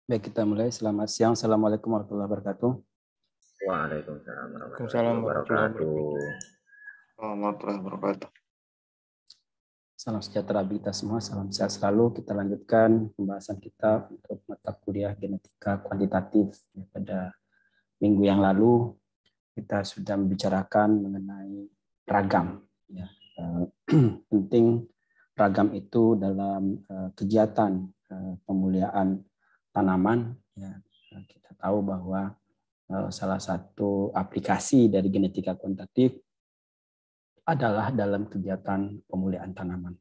Baik, kita mulai. Selamat siang. Assalamualaikum warahmatullahi wabarakatuh. Waalaikumsalam warahmatullahi Waalaikumsalam warahmatullahi wabarakatuh. warahmatullahi wabarakatuh. Salam sejahtera bagi kita semua. Salam sehat selalu. Kita lanjutkan pembahasan kita untuk mata kuliah genetika kuantitatif. Pada minggu yang lalu kita sudah membicarakan mengenai ragam. Penting ragam itu dalam kegiatan pemuliaan tanaman. Kita tahu bahwa salah satu aplikasi dari genetika kuantitatif adalah dalam kegiatan pemuliaan tanaman.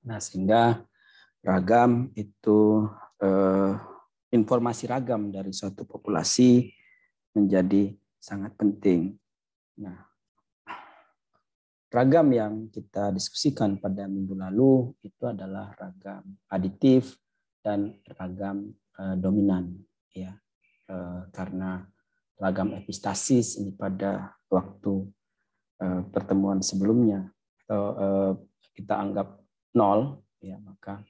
Nah, sehingga ragam itu informasi ragam dari suatu populasi menjadi sangat penting. Nah, ragam yang kita diskusikan pada minggu lalu itu adalah ragam aditif dan ragam dominan, ya. Karena ragam epistasis ini pada waktu pertemuan sebelumnya atau kita anggap 0, ya, maka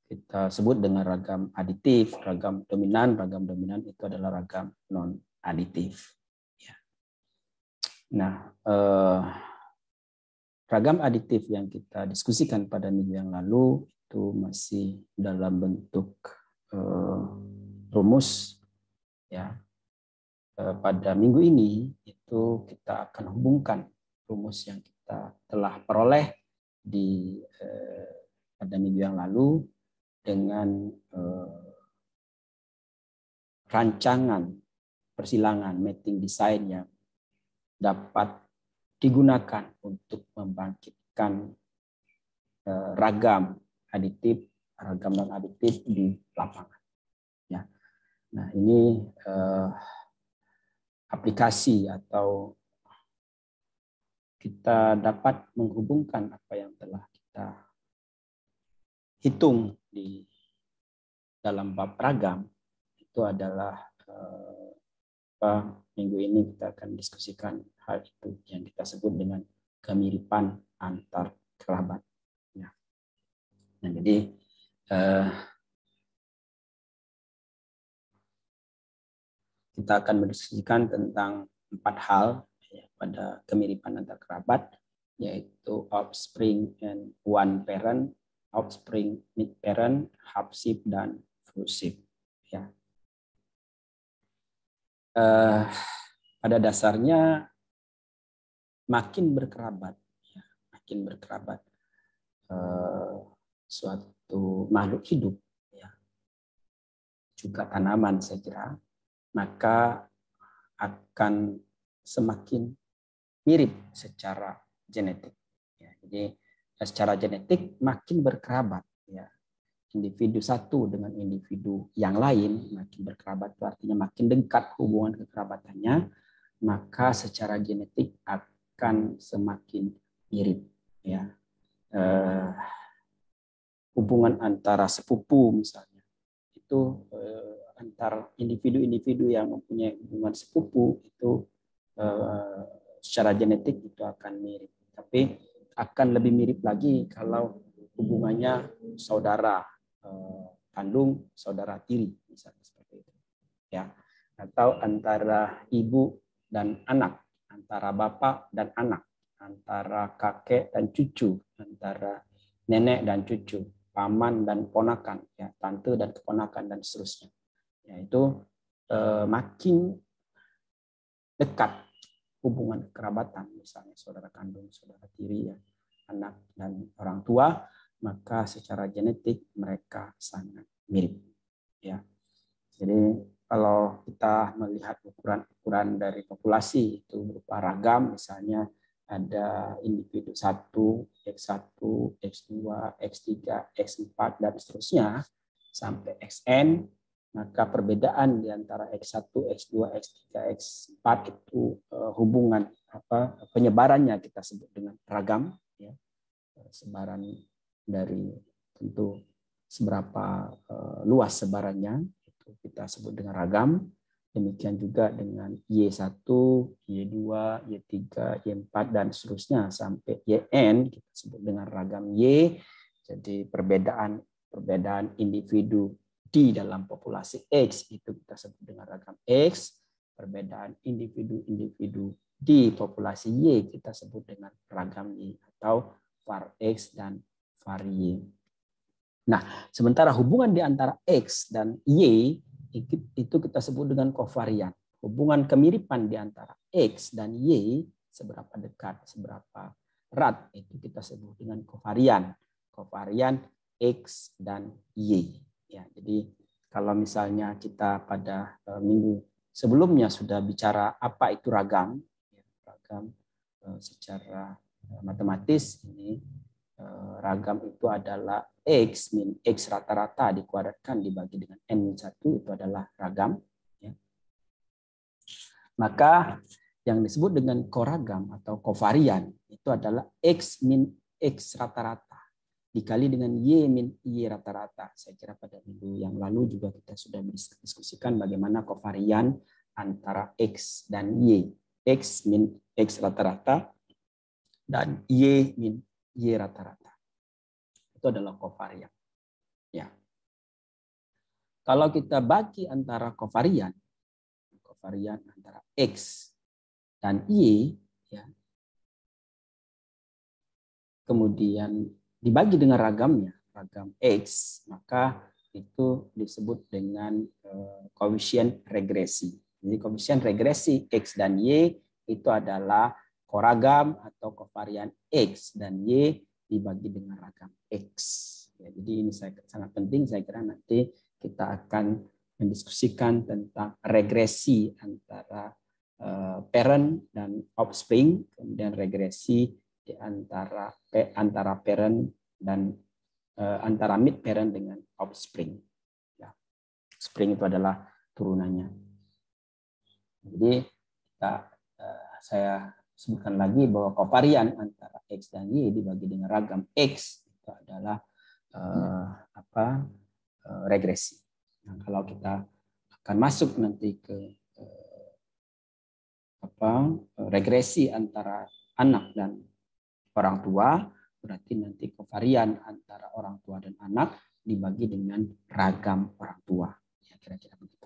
kita sebut dengan ragam aditif, ragam dominan. Ragam dominan itu adalah ragam non aditif. Ya. Nah, ragam aditif yang kita diskusikan pada minggu yang lalu itu masih dalam bentuk rumus, ya. Pada minggu ini itu kita akan hubungkan rumus yang kita telah peroleh di pada minggu yang lalu dengan rancangan persilangan mating design yang dapat digunakan untuk membangkitkan ragam aditif, ragam non aditif di lapangan. Ya. Nah, ini aplikasi atau kita dapat menghubungkan apa yang telah kita hitung di dalam bab ragam. Itu adalah minggu ini kita akan diskusikan hal itu yang kita sebut dengan kemiripan antar kerabat. Ya. Nah, jadi kita akan mendiskusikan tentang 4 hal, ya, pada kemiripan antar kerabat, yaitu offspring and one parent, offspring mid parent, half-sib, dan full-sib. Ya. Pada dasarnya makin berkerabat, ya, makin berkerabat suatu makhluk hidup, ya, juga tanaman, saya kira, maka akan semakin mirip secara genetik. Ya, jadi secara genetik makin berkerabat, ya. Individu satu dengan individu yang lain makin berkerabat, itu artinya makin dekat hubungan kekerabatannya, maka secara genetik akan semakin mirip, ya. Hubungan antara sepupu misalnya, itu antar individu-individu yang mempunyai hubungan sepupu itu secara genetik itu akan mirip. Tapi akan lebih mirip lagi kalau hubungannya saudara kandung, saudara tiri, misalnya seperti itu, ya. Atau antara ibu dan anak, antara bapak dan anak, antara kakek dan cucu, antara nenek dan cucu, paman dan ponakan, ya, tante dan keponakan, dan seterusnya. Yaitu makin dekat hubungan kerabatan, misalnya saudara kandung, saudara tiri, ya, anak dan orang tua, maka secara genetik mereka sangat mirip, ya. Jadi kalau kita melihat ukuran-ukuran dari populasi itu berupa ragam, misalnya ada individu 1, X1, X2, X3, X4, dan seterusnya sampai Xn, maka perbedaan di antara X1, X2, X3, X4 itu hubungan penyebarannya kita sebut dengan ragam, ya. Sebaran dari tentu seberapa luas sebarannya itu kita sebut dengan ragam. Demikian juga dengan Y1, Y2, Y3, Y4, dan seterusnya sampai Yn kita sebut dengan ragam Y. Jadi perbedaan perbedaan individu di dalam populasi X itu kita sebut dengan ragam X. Perbedaan individu-individu di populasi Y kita sebut dengan ragam Y atau var X dan var Y. Nah, sementara hubungan di antara X dan Y itu kita sebut dengan kovarian. Hubungan kemiripan di antara X dan Y seberapa dekat, seberapa erat itu kita sebut dengan kovarian. Kovarian X dan Y. Ya, jadi kalau misalnya kita pada minggu sebelumnya sudah bicara apa itu ragam, ragam secara matematis ini ragam itu adalah X min X rata-rata dikuadratkan dibagi dengan N-1 itu adalah ragam. Ya. Maka yang disebut dengan koragam atau kovarian itu adalah X min X rata-rata dikali dengan Y min Y rata-rata. Saya kira pada minggu yang lalu juga kita sudah diskusikan bagaimana kovarian antara X dan Y. X min X rata-rata dan Y min Y rata-rata. Itu adalah kovarian. Ya. Kalau kita bagi antara kovarian antara X dan Y, ya, kemudian dibagi dengan ragamnya, ragam X, maka itu disebut dengan koefisien regresi. Jadi koefisien regresi X dan Y itu adalah koragam atau kovarian X dan Y dibagi dengan ragam X. Ya, jadi ini sangat penting, saya kira nanti kita akan mendiskusikan tentang regresi antara parent dan offspring, kemudian regresi di antara parent dan antara mid parent dengan offspring. Ya. Spring itu adalah turunannya. Jadi saya sebutkan lagi bahwa kovarian antara X dan Y dibagi dengan ragam X itu adalah regresi. Nah, kalau kita akan masuk nanti ke regresi antara anak dan orang tua, berarti nanti kovarian antara orang tua dan anak dibagi dengan ragam orang tua. Ya, kira-kira begitu.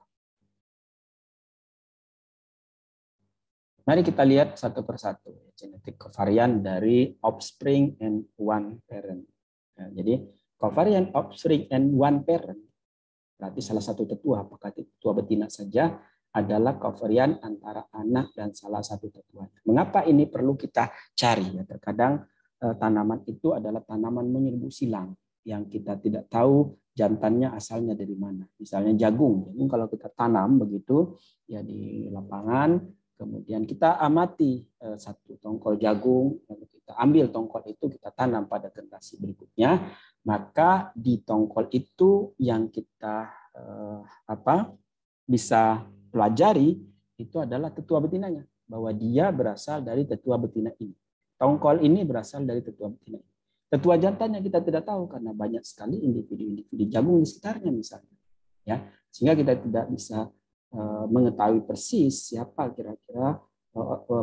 Mari kita lihat satu persatu genetik kovarian dari offspring and one parent. Ya, jadi kovarian offspring and one parent berarti salah satu tetua, apakah tetua betina saja, adalah kovarian antara anak dan salah satu tetua. Mengapa ini perlu kita cari? Ya, terkadang tanaman itu adalah tanaman menyerbu silang yang kita tidak tahu jantannya asalnya dari mana. Misalnya jagung kalau kita tanam begitu ya di lapangan, kemudian kita amati satu tongkol jagung, lalu kita ambil tongkol itu kita tanam pada generasi berikutnya, maka di tongkol itu yang kita bisa pelajari itu adalah tetua betinanya, bahwa dia berasal dari tetua betina ini. Tongkol ini berasal dari tetua betina ini. Tetua jantannya kita tidak tahu karena banyak sekali individu-individu jagung di sekitarnya misalnya. Ya, sehingga kita tidak bisa mengetahui persis siapa kira-kira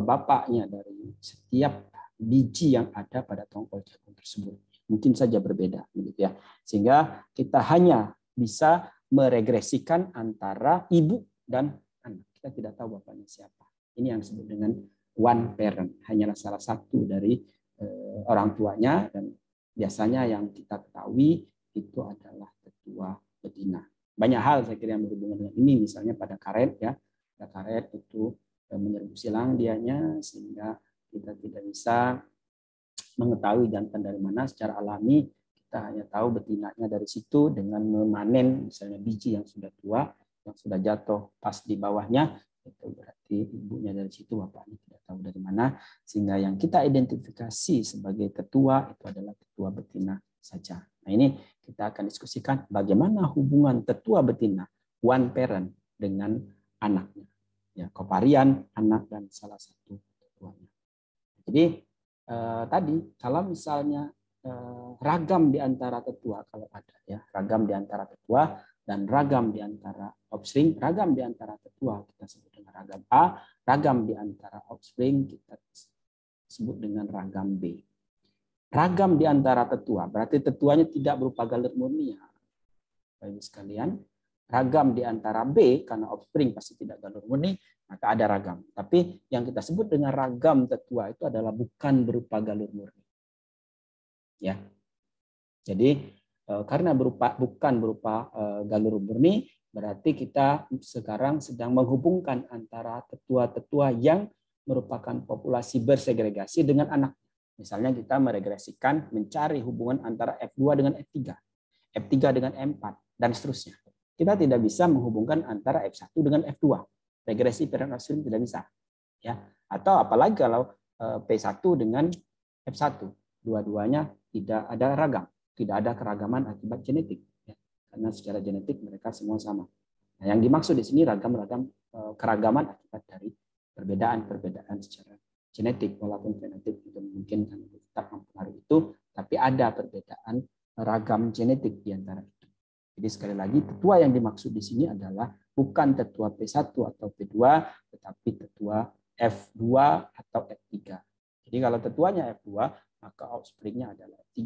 bapaknya dari setiap biji yang ada pada tongkol jagung tersebut. Mungkin saja berbeda, begitu ya. Sehingga kita hanya bisa meregresikan antara ibu dan anak. Kita tidak tahu bapaknya siapa. Ini yang disebut dengan one parent. Hanyalah salah satu dari orang tuanya, dan biasanya yang kita ketahui itu adalah tetua betina. Banyak hal saya kira yang berhubungan dengan ini, misalnya pada karet ya. Pada karet itu menyerbu silang dianya, sehingga kita tidak bisa mengetahui jantan dari mana secara alami. Kita hanya tahu betinanya dari situ dengan memanen misalnya biji yang sudah tua, yang sudah jatuh pas di bawahnya, itu berarti ibunya dari situ, bapaknya tidak tahu dari mana. Sehingga yang kita identifikasi sebagai tetua itu adalah tetua betina saja. Nah, ini kita akan diskusikan bagaimana hubungan tetua betina one parent dengan anaknya. Ya, kovarian anak dan salah satu tetuanya. Jadi tadi kalau misalnya ragam di antara tetua, kalau ada ya, ragam di antara tetua dan ragam di antara offspring, ragam di antara tetua kita sebut dengan ragam A, ragam di antara offspring kita sebut dengan ragam B. Ragam di antara tetua berarti tetuanya tidak berupa galet murni, Bapak Ibu sekalian. Ragam di antara B, karena offspring pasti tidak galur murni, maka ada ragam. Tapi yang kita sebut dengan ragam tetua itu adalah bukan berupa galur murni. Ya. Jadi karena bukan berupa galur murni, berarti kita sekarang sedang menghubungkan antara tetua-tetua yang merupakan populasi bersegregasi dengan anak. Misalnya kita meregresikan, mencari hubungan antara F2 dengan F3, F3 dengan M4, dan seterusnya. Kita tidak bisa menghubungkan antara F1 dengan F2. Regresi parent offspring tidak bisa. Ya. Atau apalagi kalau P1 dengan F1. Dua-duanya tidak ada ragam. Tidak ada keragaman akibat genetik. Ya. Karena secara genetik mereka semua sama. Nah, yang dimaksud di sini ragam-ragam keragaman akibat dari perbedaan-perbedaan secara genetik. Walaupun fenotip itu memungkinkan tetap mempengaruhi itu, tapi ada perbedaan ragam genetik di antara itu. Jadi sekali lagi, tetua yang dimaksud di sini adalah bukan tetua P1 atau P2, tetapi tetua F2 atau F3. Jadi kalau tetuanya F2, maka offspring-nya adalah F3.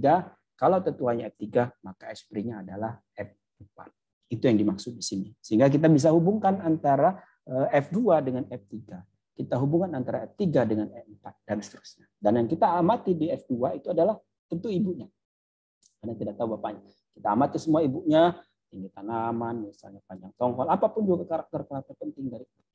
Kalau tetuanya F3, maka offspring-nya adalah F4. Itu yang dimaksud di sini. Sehingga kita bisa hubungkan antara F2 dengan F3. Kita hubungkan antara F3 dengan F4, dan seterusnya. Dan yang kita amati di F2 itu adalah tentu ibunya. Karena tidak tahu bapaknya. Kita amati semua ibunya, tinggi tanaman, misalnya panjang tongkol, apapun juga karakter-karakter penting dari ibunya.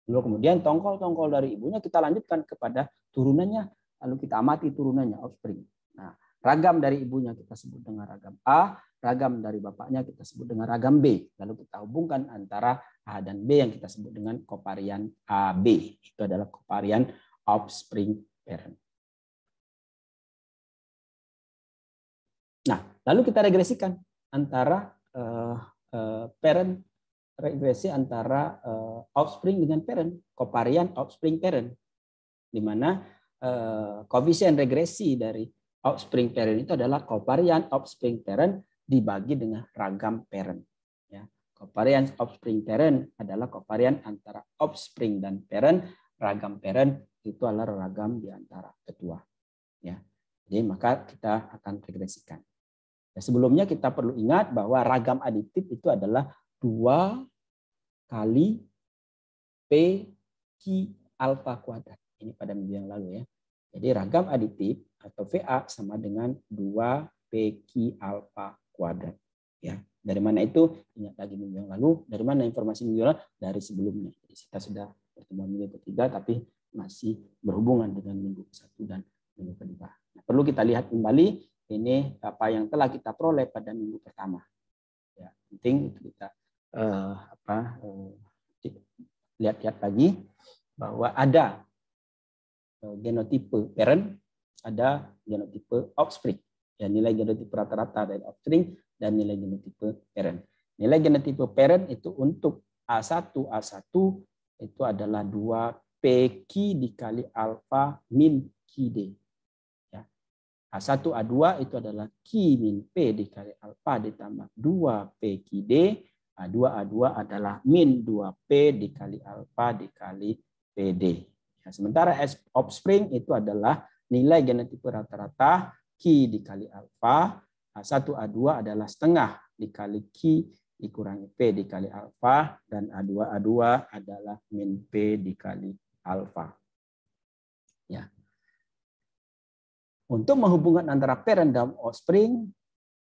Lalu kemudian tongkol-tongkol dari ibunya kita lanjutkan kepada turunannya, lalu kita amati turunannya, offspring. Nah, ragam dari ibunya kita sebut dengan ragam A, ragam dari bapaknya kita sebut dengan ragam B. Lalu kita hubungkan antara A dan B yang kita sebut dengan kovarian AB. Itu adalah kovarian offspring parent. Nah, lalu kita regresikan antara parent, regresi antara offspring dengan parent, kovarian offspring parent, di mana koefisien regresi dari offspring parent itu adalah kovarian offspring parent dibagi dengan ragam parent. Ya, kovarian offspring parent adalah kovarian antara offspring dan parent, ragam parent itu adalah ragam di antara tetua. Ya, jadi maka kita akan regresikan. Sebelumnya kita perlu ingat bahwa ragam aditif itu adalah 2 kali P Q alfa kuadrat. Ini pada minggu yang lalu ya. Jadi ragam aditif atau VA sama dengan 2 P Q alfa kuadrat. Ya. Dari mana itu? Ingat lagi minggu yang lalu. Dari mana informasi minggu yang lalu? Dari sebelumnya. Jadi kita sudah pertemuan minggu ketiga tapi masih berhubungan dengan minggu ke-1 dan minggu kedua. Nah, perlu kita lihat kembali ini apa yang telah kita peroleh pada minggu pertama. Ya, penting itu kita lihat-lihat lagi bahwa ada genotipe parent, ada genotipe offspring. Ya, nilai genotipe rata-rata dari offspring dan nilai genotipe parent. Nilai genotipe parent itu untuk A1 itu adalah 2PQ dikali alfa min QD. A1, A2 itu adalah Q min P dikali alfa ditambah 2P QD. A2, A2 adalah min 2P dikali alfa dikali PD. Ya, sementara offspring itu adalah nilai genotipe rata-rata Q dikali alfa. A1, A2 adalah setengah dikali Q dikurangi P dikali alfa. Dan A2, A2 adalah min P dikali alfa. Ya. Untuk menghubungkan antara parent dan offspring,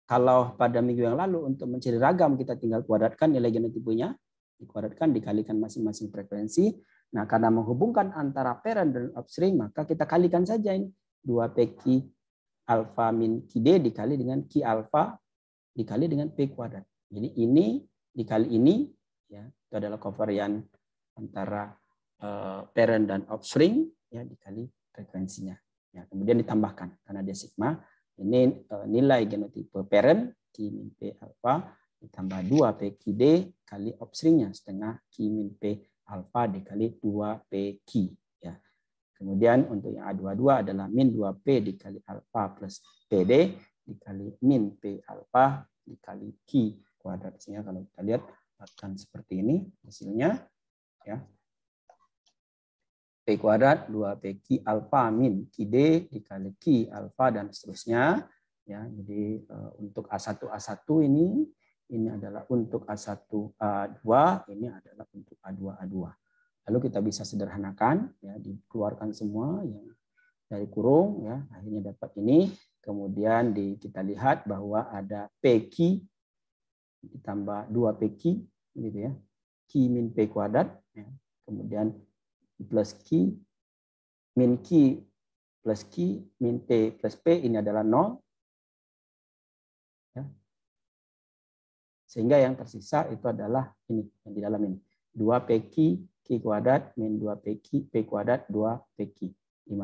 kalau pada minggu yang lalu untuk mencari ragam kita tinggal kuadratkan nilai genotipenya, dikuadratkan dikalikan masing-masing frekuensi. Nah, karena menghubungkan antara parent dan offspring, maka kita kalikan saja ini 2PQ alfa min QD dikali dengan Q alfa dikali dengan P kuadrat. Jadi ini dikali ini, ya, itu adalah kovarian antara parent dan offspring, ya, dikali frekuensinya. Ya, kemudian ditambahkan karena dia sigma, ini nilai genotipe parent Q min P alfa ditambah 2 PQD kali offspringnya setengah Q min P alfa dikali 2 PQ. Ya. Kemudian untuk yang A22 adalah min 2P dikali alfa plus PD dikali min P alfa dikali Q kuadrat. Sehingga kalau kita lihat akan seperti ini hasilnya. Ya. P kuadrat 2PQ alfa min QD dikali Q alfa dan seterusnya. Ya, jadi untuk A1 ini ini adalah untuk A1, A2, ini adalah untuk A2, A2. Lalu kita bisa sederhanakan, ya, dikeluarkan semua yang dari kurung, ya, akhirnya dapat ini. Kemudian kita lihat bahwa ada PQ ditambah 2PQ, gitu ya, Q min P kuadrat, ya. Kemudian plus Q min Q plus Q min P plus P ini adalah 0. Ya. Sehingga yang tersisa itu adalah ini, yang di dalam ini. 2PQ Q kuadrat min 2PQ P kuadrat 2PQ. Di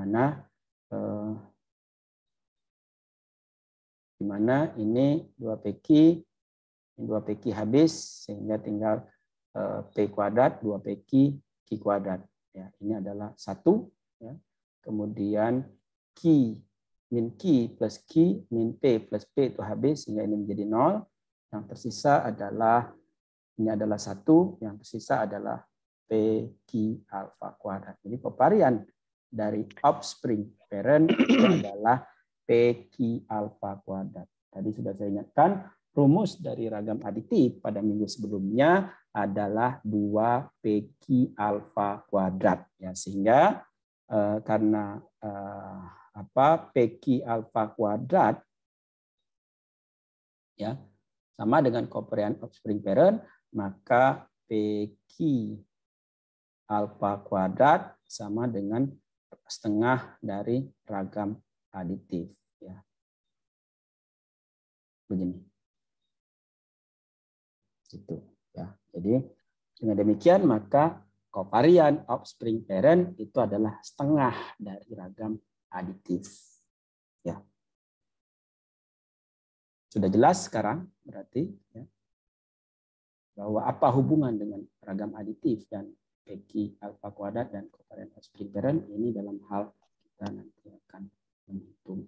mana ini 2PQ, min 2PQ habis, sehingga tinggal P kuadrat 2PQ Q kuadrat. Ya, ini adalah 1. Ya. Kemudian Q min Q plus Q min P plus P itu habis, sehingga ini menjadi 0. Yang tersisa adalah, ini adalah 1, yang tersisa adalah PQ alfa kuadrat. Jadi covarian dari offspring parent itu adalah PQ alfa kuadrat. Tadi sudah saya ingatkan, rumus dari ragam aditif pada minggu sebelumnya adalah 2PQ alfa kuadrat. Ya, sehingga karena PQ alfa kuadrat, ya, sama dengan covarian offspring parent, maka PQ alfa kuadrat sama dengan setengah dari ragam aditif. Ya. Begini. Gitu, ya. Jadi dengan demikian maka covarian offspring parent itu adalah setengah dari ragam aditif. Ya. Sudah jelas sekarang berarti, ya, bahwa apa hubungan dengan ragam aditif dan PQ alfa kuadrat dan covarian offspring parent ini dalam hal kita nanti akan menghitung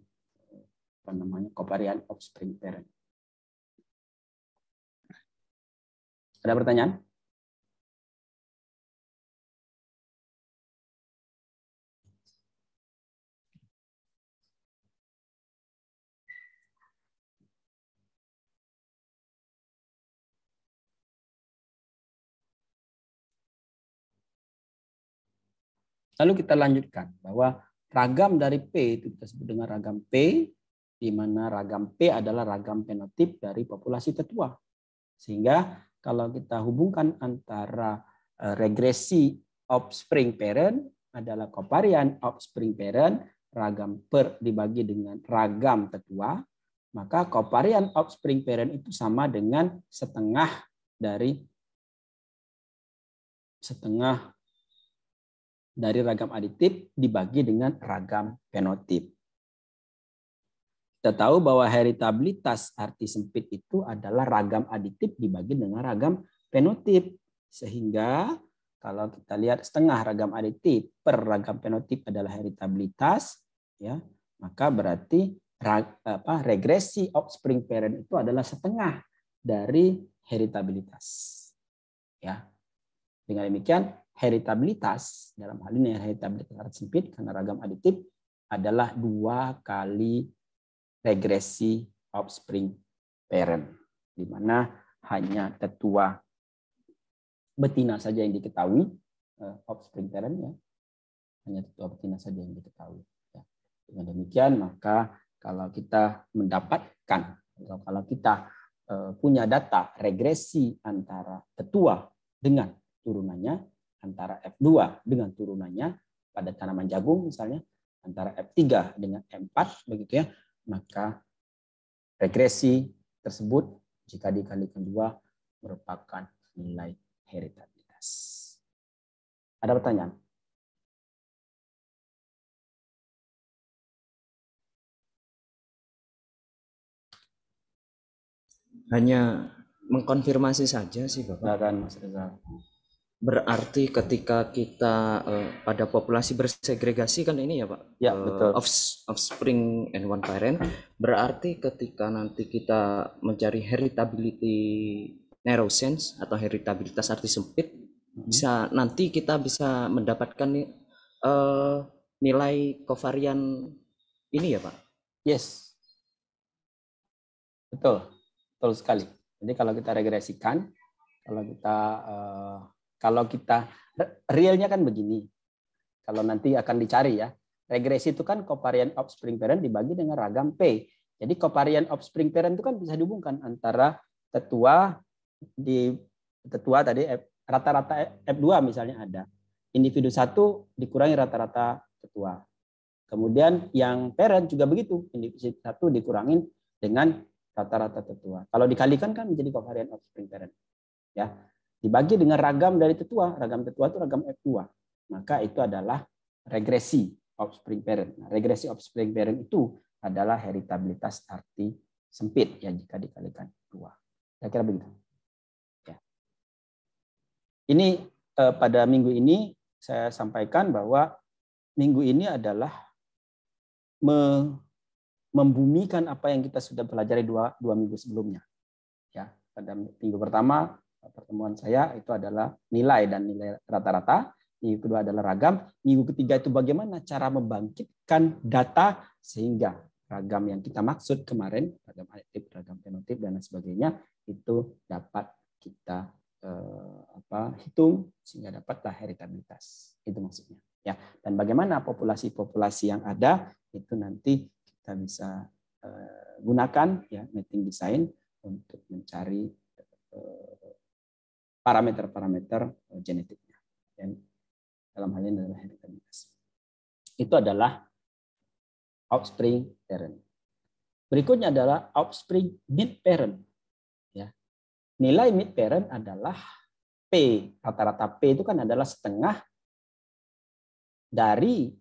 covarian offspring parent. Ada pertanyaan? Lalu kita lanjutkan bahwa ragam dari P itu kita sebut dengan ragam P, di mana ragam P adalah ragam fenotip dari populasi tetua. Sehingga kalau kita hubungkan antara regresi offspring parent adalah covarian offspring parent, ragam per dibagi dengan ragam tetua, maka covarian offspring parent itu sama dengan setengah dari ragam aditif dibagi dengan ragam fenotip. Kita tahu bahwa heritabilitas arti sempit itu adalah ragam aditif dibagi dengan ragam fenotip. Sehingga kalau kita lihat setengah ragam aditif per ragam fenotip adalah heritabilitas, ya, maka berarti regresi offspring parent itu adalah setengah dari heritabilitas. Ya. Dengan demikian heritabilitas, dalam hal ini heritabilitas arti sempit karena ragam aditif adalah 2 kali regresi offspring parent, di mana hanya tetua betina saja yang diketahui offspring parent, ya, hanya tetua betina saja yang diketahui. Ya. Dengan demikian maka kalau kita mendapatkan, kalau kita punya data regresi antara tetua dengan turunannya, antara F2 dengan turunannya pada tanaman jagung misalnya, antara F3 dengan M4 begitu, ya, maka regresi tersebut jika dikalikan 2 merupakan nilai heritabilitas. Ada pertanyaan? Hanya mengkonfirmasi saja sih Bapak. Silakan Mas Reza. Berarti ketika kita pada populasi bersegregasi kan ini ya Pak, ya, betul. Offspring and one parent, berarti ketika nanti kita mencari heritability narrow sense atau heritabilitas arti sempit, nanti kita bisa mendapatkan nilai covarian ini ya Pak? Yes, betul sekali. Jadi kalau kita regresikan, kalau kita realnya kan begini. Kalau nanti akan dicari ya, regresi itu kan covariant offspring parent dibagi dengan ragam P. Jadi covariant offspring parent itu kan bisa dihubungkan antara tetua tadi rata-rata F2 misalnya ada. Individu 1 dikurangi rata-rata tetua. Kemudian yang parent juga begitu, individu 1 dikurangin dengan rata-rata tetua. Kalau dikalikan kan menjadi covariant offspring parent. Ya. Dibagi dengan ragam dari tetua. Ragam tetua itu ragam F2. Maka itu adalah regresi offspring parent. Nah, regresi offspring parent itu adalah heritabilitas arti sempit ya jika dikalikan 2. Kira-kira begitu. Ya. Ini pada minggu ini saya sampaikan bahwa minggu ini adalah membumikan apa yang kita sudah pelajari dua minggu sebelumnya. Ya, pada minggu pertama pertemuan saya itu adalah nilai dan nilai rata-rata. Minggu kedua adalah ragam. Minggu ketiga itu bagaimana cara membangkitkan data sehingga ragam yang kita maksud kemarin, ragam aditip, ragam fenotip dan sebagainya itu dapat kita hitung sehingga dapatlah heritabilitas. Itu maksudnya. Ya, dan bagaimana populasi-populasi yang ada itu nanti kita bisa gunakan ya mapping design untuk mencari parameter-parameter genetiknya. Dan dalam hal ini adalah heritabilitas. Itu adalah offspring parent. Berikutnya adalah offspring mid parent. Ya. Nilai mid parent adalah P. Rata-rata P itu kan adalah setengah dari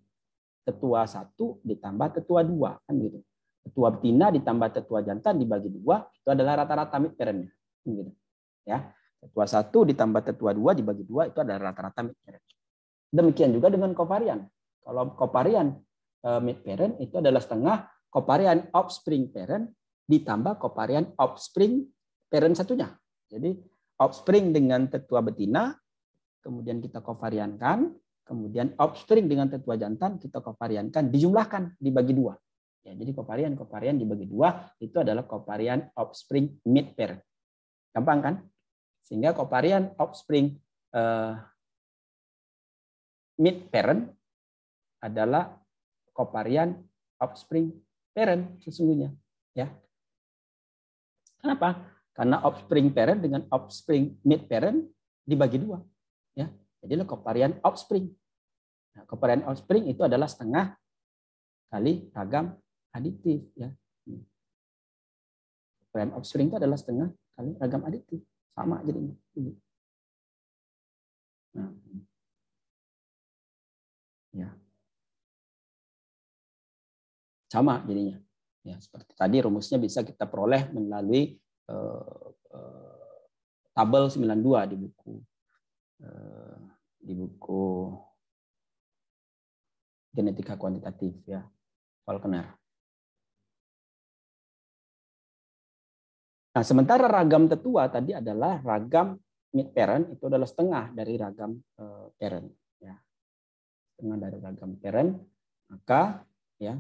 tetua 1 ditambah tetua 2 kan gitu. Tetua betina ditambah tetua jantan dibagi 2 itu adalah rata-rata mid parent-nya. Gitu. Ya. Tetua 1 ditambah tetua 2 dibagi 2 itu adalah rata-rata mid parent. Demikian juga dengan covarian. Kalau covarian mid parent itu adalah setengah covarian offspring parent ditambah covarian offspring parent satunya. Jadi offspring dengan tetua betina, kemudian kita covariankan, kemudian offspring dengan tetua jantan kita covariankan, dijumlahkan, dibagi 2. Ya, jadi covarian dibagi 2 itu adalah covarian offspring mid parent. Gampang kan? Sehingga covarian offspring mid parent adalah covarian offspring parent sesungguhnya, ya. Kenapa? Karena offspring parent dengan offspring mid parent dibagi 2, ya. Jadilah covarian offspring. Nah, covarian offspring itu adalah setengah kali ragam aditif, ya. Covarian offspring itu adalah setengah kali ragam aditif, sama jadinya. Nah. Ya. Sama jadinya. Ya, seperti tadi rumusnya bisa kita peroleh melalui tabel 92 di buku genetika kuantitatif ya, Falconer. Nah, sementara ragam tetua tadi adalah ragam mid parent itu adalah setengah dari ragam parent ya. Setengah dari ragam parent, maka ya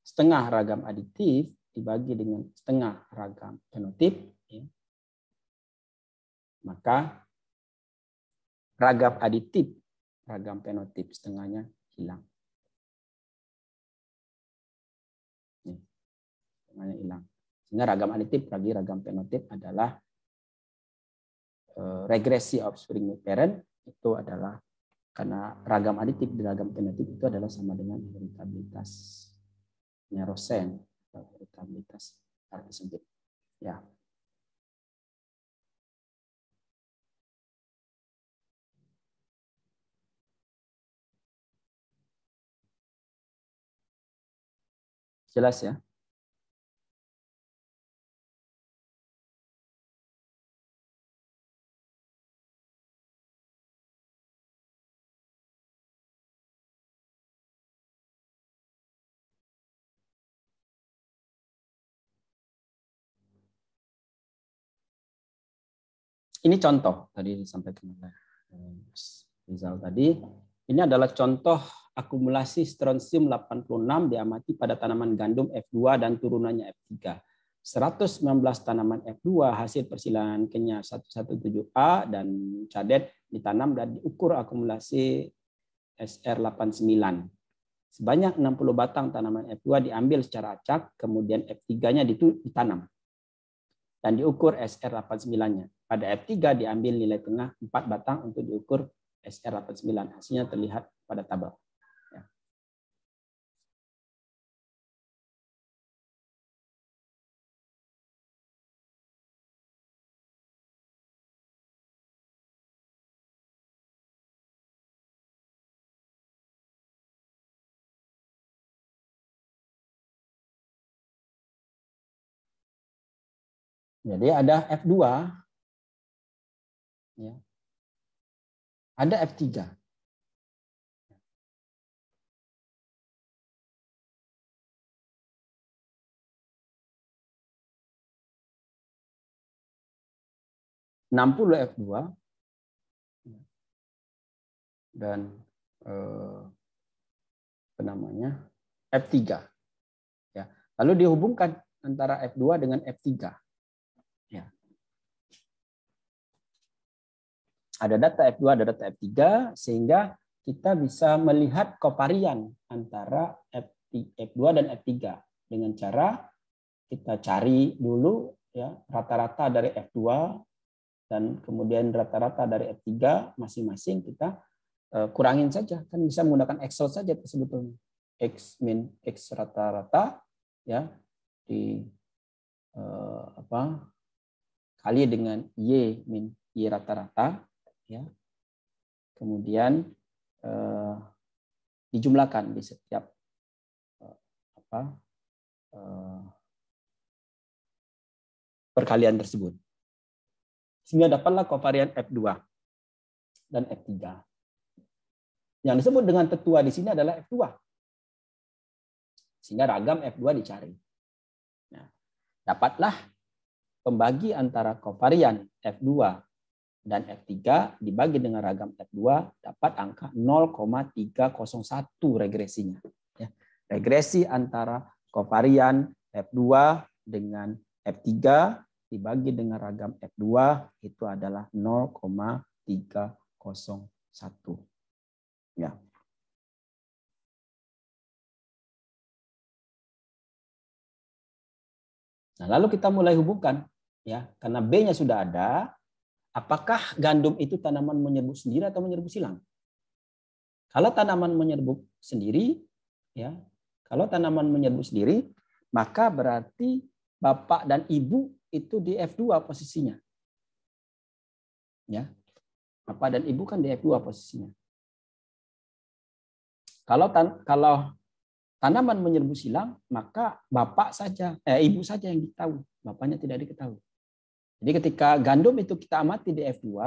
setengah ragam aditif dibagi dengan setengah ragam fenotip, ya. Maka ragam aditif, ragam fenotip setengahnya hilang. Nih, setengahnya hilang. Sehingga ragam aditif bagi ragam fenotip adalah regresi offspring mid parent itu adalah karena ragam aditif di ragam fenotip itu adalah sama dengan heritabilitas Nerosen atau heritabilitas arti sempit. Ya. Jelas ya? Ini contoh tadi disampaikan oleh Rizal tadi. Ini adalah contoh akumulasi strontium 86 diamati pada tanaman gandum F2 dan turunannya F3. 119 tanaman F2 hasil persilangan Kenya 117A dan cadet ditanam dan diukur akumulasi SR89. Sebanyak 60 batang tanaman F2 diambil secara acak, kemudian F3-nya ditanam dan diukur SR89-nya. Pada F3 diambil nilai tengah 4 batang untuk diukur SR89. Hasilnya terlihat pada tabel. Jadi ada F2, ya. Ada F3. F2 dan F3. Ya. Lalu dihubungkan antara F2 dengan F3. Ya. Ada data F2, ada data F3, sehingga kita bisa melihat kovarian antara F2 dan F3 dengan cara kita cari dulu ya rata-rata dari F2 dan kemudian rata-rata dari F3 masing-masing kita kurangin saja, kan bisa menggunakan Excel saja sebetulnya. X min X rata-rata ya kali dengan Y min Y rata-rata ya. Kemudian dijumlahkan di setiap perkalian tersebut. Sehingga dapatlah kovarian F2 dan F3. Yang disebut dengan tetua di sini adalah F2. Sehingga ragam F2 dicari. Nah, dapatlah pembagi antara kovarian F2 dan F3 dibagi dengan ragam F2 dapat angka 0,301 regresinya. Ya. Regresi antara kovarian F2 dengan F3 dibagi dengan ragam F2 itu adalah 0,301. Ya. Nah, lalu kita mulai hubungkan ya, karena B-nya sudah ada, apakah gandum itu tanaman menyerbuk sendiri atau menyerbuk silang? Kalau tanaman menyerbuk sendiri ya, kalau tanaman menyerbuk sendiri, maka berarti bapak dan ibu itu di F2 posisinya. Ya. Bapak dan ibu kan di F2 posisinya. Kalau tanaman menyerbuk silang, maka bapak saja, ibu saja yang diketahui, bapaknya tidak diketahui. Jadi ketika gandum itu kita amati di F2,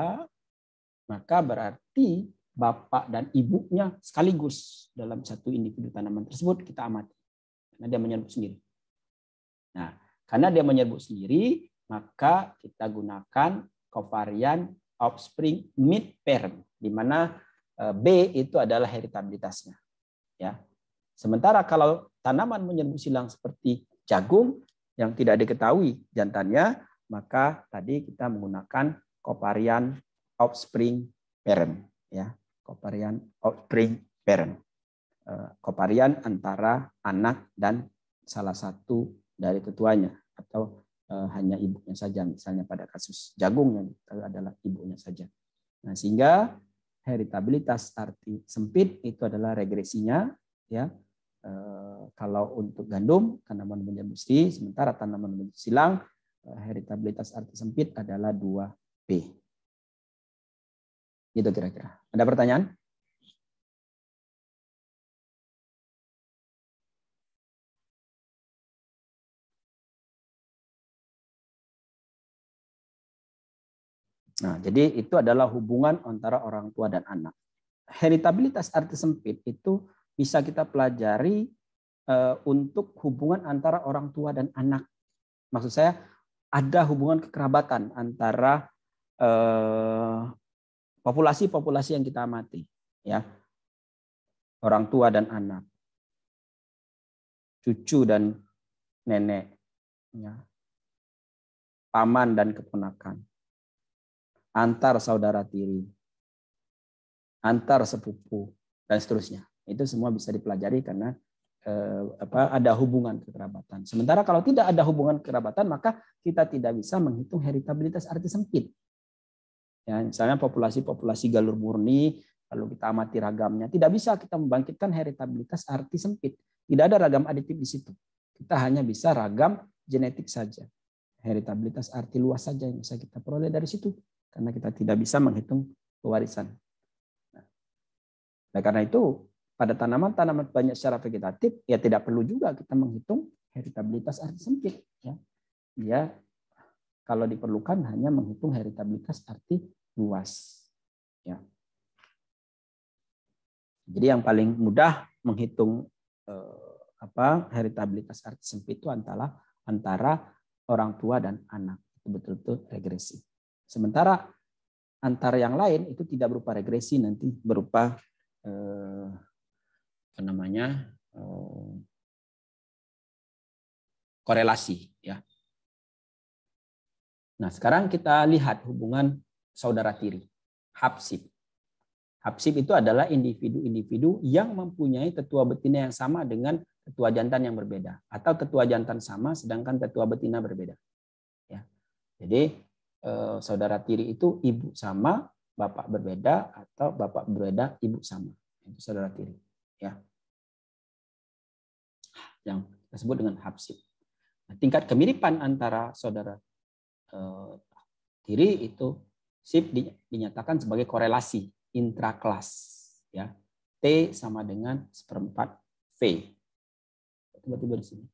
maka berarti bapak dan ibunya sekaligus dalam satu individu tanaman tersebut kita amati. Karena dia menyerbuk sendiri. Nah, karena dia menyerbuk sendiri, maka kita gunakan kovarian offspring mid parent, di mana B itu adalah heritabilitasnya. Ya. Sementara kalau tanaman menyerbuk silang seperti jagung yang tidak diketahui jantannya, maka tadi kita menggunakan kovarian offspring parent, ya, kovarian offspring parent, kovarian antara anak dan salah satu dari tetuanya atau hanya ibunya saja, misalnya pada kasus jagung yang adalah ibunya saja. Nah, sehingga heritabilitas arti sempit itu adalah regresinya, ya. Kalau untuk gandum tanaman menyerbuk sendiri, sementara tanaman menyerbuk silang heritabilitas arti sempit adalah 2P. Gitu kira-kira. Ada pertanyaan? Nah, jadi itu adalah hubungan antara orang tua dan anak. Heritabilitas arti sempit itu bisa kita pelajari untuk hubungan antara orang tua dan anak. Maksud saya ada hubungan kekerabatan antara populasi-populasi yang kita amati, ya, orang tua dan anak, cucu dan nenek, ya, paman dan keponakan, antar saudara tiri, antar sepupu, dan seterusnya. Itu semua bisa dipelajari karena ada hubungan kekerabatan. Sementara kalau tidak ada hubungan kekerabatan, maka kita tidak bisa menghitung heritabilitas arti sempit. Ya, misalnya populasi galur murni, lalu kita amati ragamnya, tidak bisa kita membangkitkan heritabilitas arti sempit. Tidak ada ragam aditif di situ. Kita hanya bisa ragam genetik saja. Heritabilitas arti luas saja yang bisa kita peroleh dari situ, karena kita tidak bisa menghitung pewarisan. Nah, karena itu pada tanaman-tanaman banyak secara vegetatif, ya tidak perlu juga kita menghitung heritabilitas arti sempit. Ya, dia kalau diperlukan hanya menghitung heritabilitas arti luas. Ya. Jadi yang paling mudah menghitung heritabilitas arti sempit itu antara orang tua dan anak. Itu betul-betul regresi. Sementara antara yang lain itu tidak berupa regresi, nanti berupa korelasi, ya. Nah, sekarang kita lihat hubungan saudara tiri, hapsib. Hapsib itu adalah individu-individu yang mempunyai tetua betina yang sama dengan tetua jantan yang berbeda, atau tetua jantan sama sedangkan tetua betina berbeda. Ya. Jadi saudara tiri itu ibu sama, bapak berbeda, atau bapak berbeda, ibu sama. Itu saudara tiri. Ya. Yang kita sebut dengan hapsib. Nah, tingkat kemiripan antara saudara tiri itu dinyatakan sebagai korelasi intrakelas. Ya. T sama dengan 1/4 V. Tiba-tiba di sini.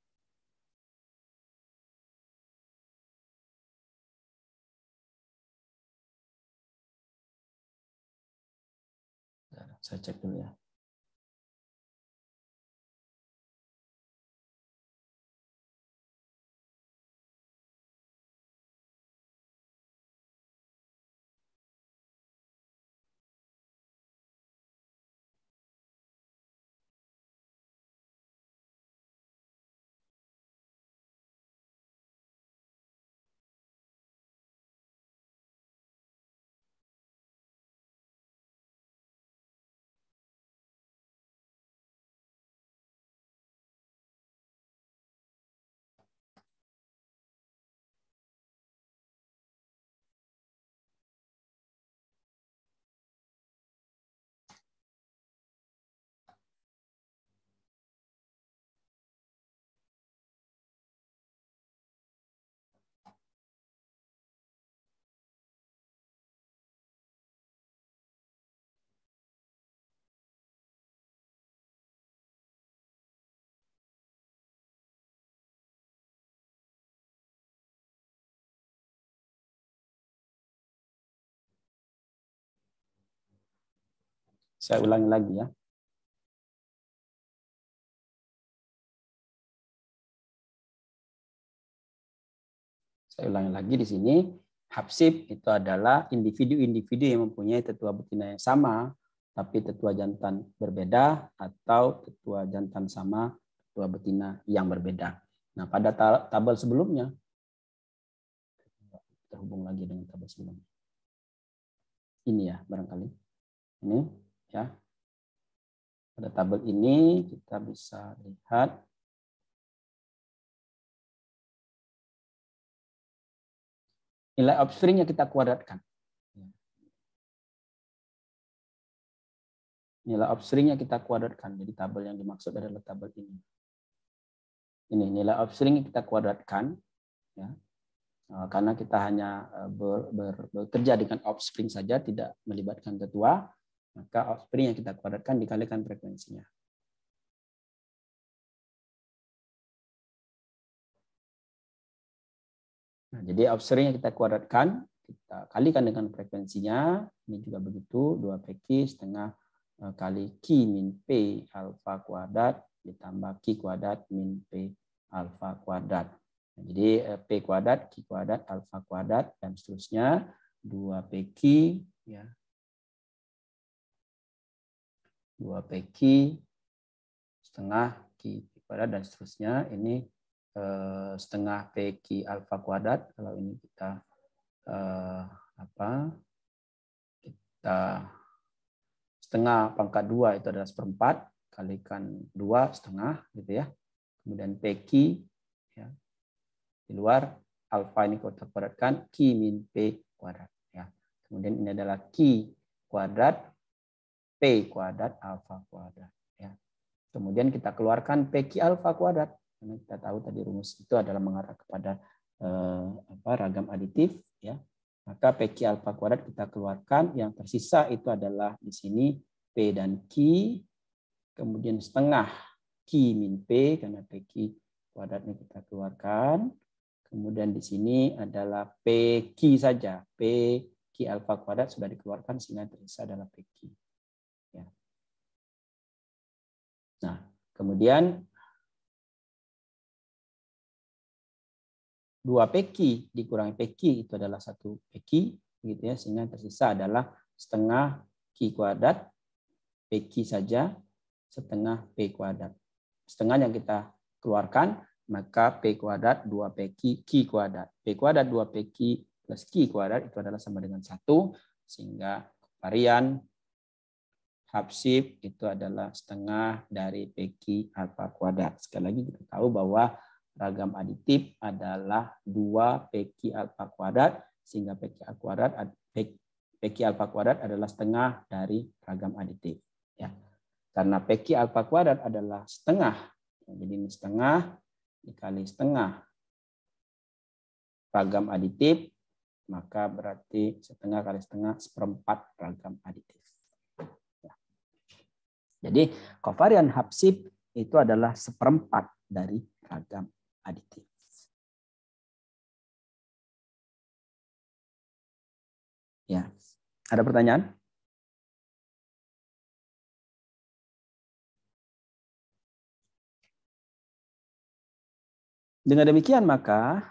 Saya cek dulu ya. Saya ulangi lagi ya. Saya ulangi lagi di sini. Hapsib itu adalah individu-individu yang mempunyai tetua betina yang sama, tapi tetua jantan berbeda, atau tetua jantan sama, tetua betina yang berbeda. Nah, pada tabel sebelumnya, terhubung lagi dengan tabel sebelumnya. Ini ya, barangkali. Ini ya. Pada tabel ini kita bisa lihat nilai offspring yang kita kuadratkan. Nilai offspring yang kita kuadratkan. Jadi tabel yang dimaksud adalah tabel ini. Ini nilai offspring yang kita kuadratkan. Ya. Karena kita hanya bekerja dengan offspring saja, tidak melibatkan tetua, maka offspring yang kita kuadratkan dikalikan frekuensinya. Nah, jadi offspring yang kita kuadratkan, kita kalikan dengan frekuensinya, ini juga begitu, 2PQ setengah kali Q min P alfa kuadrat ditambah Q kuadrat min P alfa kuadrat. Jadi P kuadrat, Q kuadrat, alfa kuadrat, dan seterusnya, 2PQ, ya. 2PQ setengah Q kuadrat, dan seterusnya, ini setengah PQ alfa kuadrat. Kalau ini kita kita setengah pangkat 2 itu adalah seperempat, kalikan 2 setengah gitu ya. Kemudian PQ ya, di luar alfa ini kita kuadratkan Q min P kuadrat ya. Kemudian ini adalah Q kuadrat P kuadrat alfa kuadrat ya. Kemudian kita keluarkan PQ alfa kuadrat. Karena kita tahu tadi rumus itu adalah mengarah kepada ragam aditif ya. Maka PQ alfa kuadrat kita keluarkan, yang tersisa itu adalah di sini P dan Q, kemudian setengah Q min P karena PQ kuadratnya kita keluarkan. Kemudian di sini adalah PQ saja, PQ alfa kuadrat sudah dikeluarkan sehingga tersisa adalah PQ. Ya. Nah, kemudian 2 PQ dikurangi PQ itu adalah 1 PQ, gitu ya, sehingga tersisa adalah setengah Q kuadrat PQ saja setengah P kuadrat. Setengah yang kita keluarkan, maka P kuadrat 2 PQ Q kuadrat. P kuadrat 2 PQ plus Q kuadrat itu adalah sama dengan 1, sehingga varian Habsib itu adalah setengah dari PQ alfa kuadrat. Sekali lagi kita tahu bahwa ragam aditif adalah 2 PQ alfa kuadrat, sehingga PQ alfa kuadrat adalah setengah dari ragam aditif. Ya. Karena PQ alfa kuadrat adalah setengah, jadi ini setengah dikali setengah ragam aditif, maka berarti setengah kali setengah seperempat ragam aditif. Ya. Jadi kovarian Habsib itu adalah seperempat dari ragam aditif. Ya, ada pertanyaan? Dengan demikian maka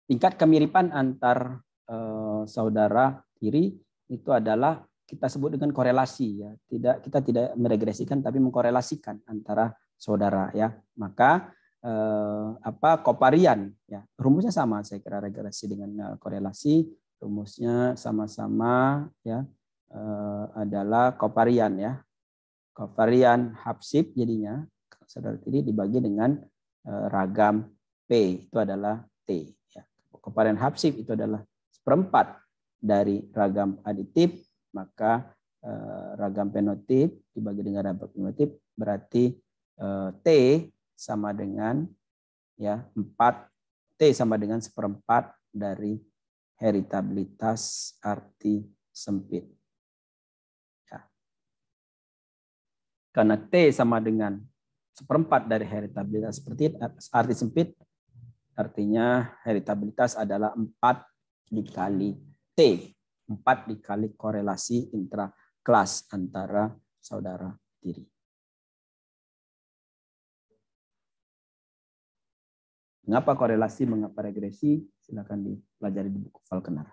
tingkat kemiripan antar saudara tiri itu adalah kita sebut dengan korelasi ya. Kita tidak meregresikan tapi mengkorelasikan antara saudara ya. Maka kovarian ya. Rumusnya sama, saya kira regresi dengan korelasi, rumusnya sama-sama ya, adalah kovarian ya. Kovarian Habsib jadinya saudara tiri dibagi dengan ragam P itu adalah T ya. Kovarian Habsib itu adalah seperempat dari ragam aditif, maka ragam fenotip dibagi dengan ragam fenotip berarti T sama dengan ya 4, T sama dengan seperempat dari heritabilitas arti sempit. Ya. Karena T sama dengan seperempat dari heritabilitas seperti arti sempit, artinya heritabilitas adalah 4 dikali T, 4 dikali korelasi intrakelas antara saudara tiri. Mengapa korelasi, mengapa regresi? Silakan dipelajari di buku Falconer.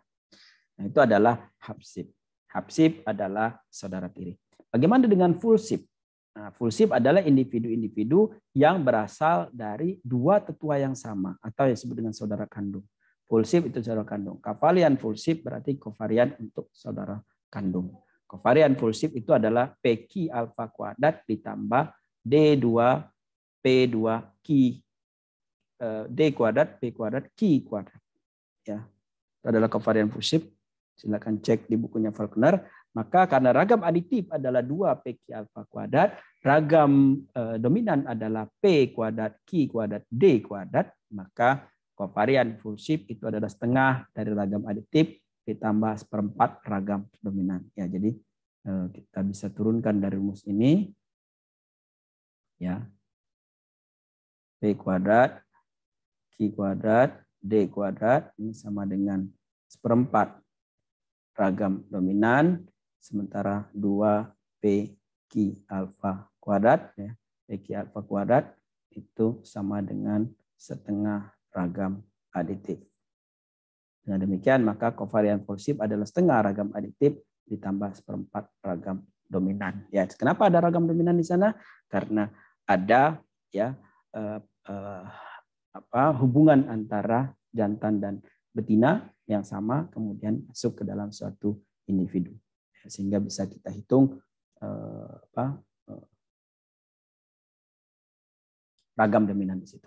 Nah, itu adalah Habsib. Habsib adalah saudara tiri. Bagaimana dengan Fulsib? Nah, Fulsib adalah individu-individu yang berasal dari 2 tetua yang sama atau yang disebut dengan saudara kandung. Fulsib itu saudara kandung. Kovarian Fulsib berarti kovarian untuk saudara kandung. Kovarian Fulsib itu adalah PQ alfa kuadrat ditambah D2 P2 Q D kuadrat P kuadrat Q kuadrat. Ya, itu adalah kovarian Fulsib. Silakan cek di bukunya Falconer. Maka karena ragam aditif adalah 2 PQ alfa kuadrat, ragam dominan adalah P kuadrat Q kuadrat D kuadrat, maka kovarian Fulsib itu adalah setengah dari ragam aditif ditambah seperempat ragam dominan. Ya, jadi kita bisa turunkan dari rumus ini. Ya, P kuadrat Q kuadrat D kuadrat ini sama dengan seperempat ragam dominan, sementara 2 PQ alfa kuadrat ya, PQ alfa kuadrat itu sama dengan setengah ragam aditif. Dengan demikian maka kovarian Fulsib adalah setengah ragam aditif ditambah seperempat ragam dominan. Ya, kenapa ada ragam dominan di sana? Karena ada ya hubungan antara jantan dan betina yang sama kemudian masuk ke dalam suatu individu, sehingga bisa kita hitung ragam dominan di situ.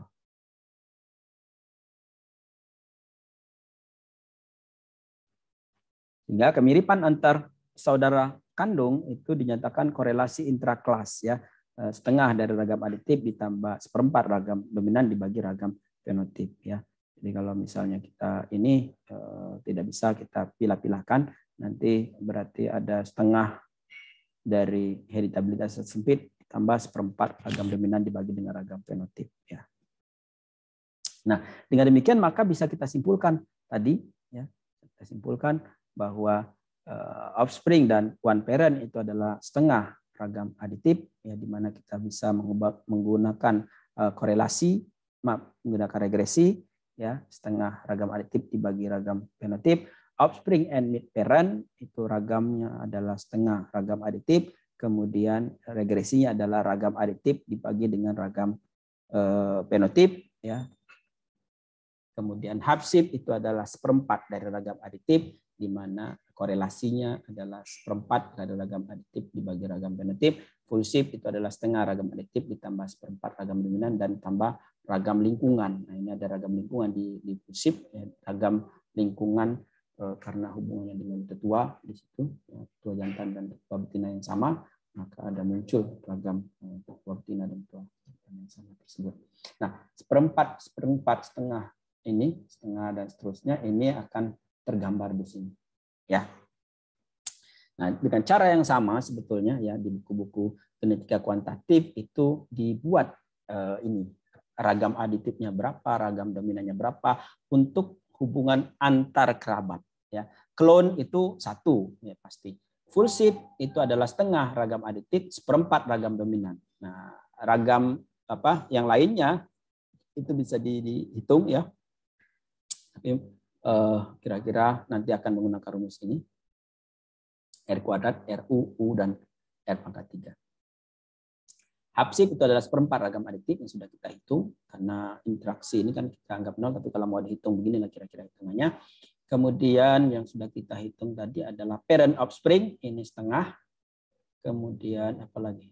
Sehingga kemiripan antar saudara kandung itu dinyatakan korelasi intrakelas, ya, setengah dari ragam aditif ditambah seperempat ragam dominan dibagi ragam fenotip, ya. Jadi kalau misalnya kita ini tidak bisa kita pilah-pilahkan, nanti berarti ada setengah dari heritabilitas sempit ditambah seperempat ragam dominan dibagi dengan ragam fenotip, ya. Nah, dengan demikian maka bisa kita simpulkan tadi, ya, kita simpulkan bahwa offspring dan one parent itu adalah setengah ragam aditif, ya, di mana kita bisa menggunakan korelasi, menggunakan regresi, ya, setengah ragam aditif dibagi ragam fenotip. Offspring and mid parent itu ragamnya adalah setengah ragam aditif, kemudian regresinya adalah ragam aditif dibagi dengan ragam fenotip, ya. Kemudian hapsip itu adalah seperempat dari ragam aditif, di mana korelasinya adalah seperempat dari ragam aditif dibagi ragam fenotip. Fullsip itu adalah setengah ragam aditif ditambah seperempat ragam dominan dan tambah ragam lingkungan. Nah, ini ada ragam lingkungan di fullsip, ya, ragam lingkungan karena hubungannya dengan tetua di situ, ya, tetua jantan dan tetua betina yang sama, maka ada muncul ragam tetua betina dan tetua jantan yang sama tersebut. Nah, seperempat, setengah ini, setengah dan seterusnya ini akan tergambar di sini, ya. Nah, dengan cara yang sama sebetulnya, ya, di buku-buku genetika kuantitatif itu dibuat ini ragam aditifnya berapa, ragam dominannya berapa untuk hubungan antar kerabat, ya. Klon itu satu, ya, pasti. Fullsip itu adalah setengah ragam aditif, seperempat ragam dominan. Nah, ragam yang lainnya itu bisa dihitung, ya. Tapi kira-kira nanti akan menggunakan rumus ini. R kuadrat, RU, U, dan R pangkat 3. Hapsip itu adalah seperempat ragam aditif yang sudah kita hitung. Karena interaksi ini kan kita anggap 0, tapi kalau mau dihitung beginilah kira-kira hitungannya. Kemudian yang sudah kita hitung tadi adalah parent offspring, ini setengah. Kemudian apa lagi?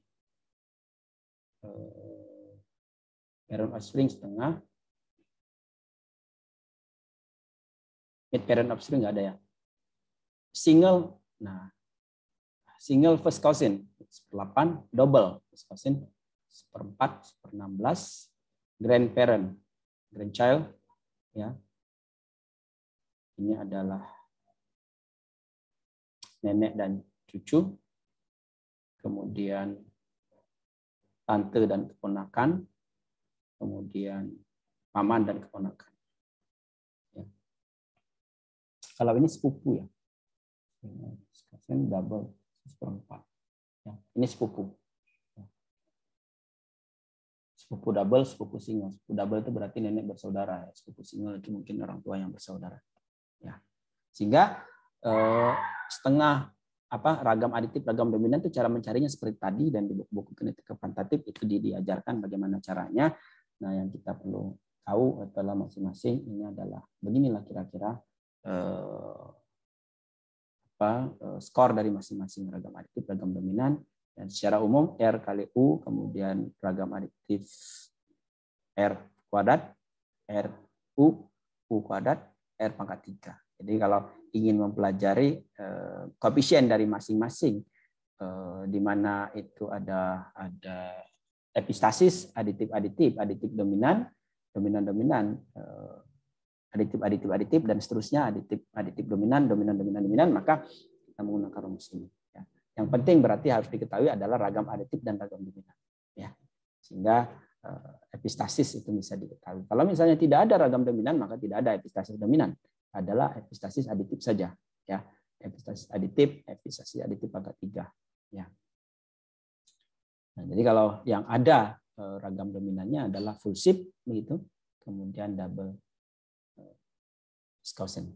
Parent offspring setengah. Mid parent offspring nggak ada, ya. Single, nah, single first cousin 8, double first cousin 1/4, 1/16, grandchild, ya. Ini adalah nenek dan cucu, kemudian tante dan keponakan, kemudian paman dan keponakan. Ya. Kalau ini sepupu, ya. Double 1/4. Ya, ini sepupu. Ya. Sepupu double, sepupu single. Sepupu double itu berarti nenek bersaudara. Ya. Sepupu single itu mungkin orang tua yang bersaudara. Ya. Sehingga setengah ragam aditif, ragam dominan itu cara mencarinya seperti tadi, dan di buku-buku genetika kuantitatif itu diajarkan bagaimana caranya. Nah, yang kita perlu tahu adalah masing-masing ini adalah beginilah kira-kira skor dari masing-masing ragam aditif, ragam dominan, dan secara umum R kali U, kemudian ragam aditif R kuadrat, R U kuadrat, R pangkat 3. Jadi kalau ingin mempelajari koefisien dari masing-masing, di mana itu ada epistasis, aditif dominan, aditif, dan seterusnya, aditif dominan, maka kita menggunakan rumus ini. Ya. Yang penting berarti harus diketahui adalah ragam aditif dan ragam dominan. Ya. Sehingga epistasis itu bisa diketahui. Kalau misalnya tidak ada ragam dominan, maka tidak ada epistasis dominan. Adalah epistasis aditif saja. Ya. Epistasis aditif pangkat 3. Ya. Nah, jadi kalau yang ada ragam dominannya adalah fullsip, begitu, kemudian double Wisconsin.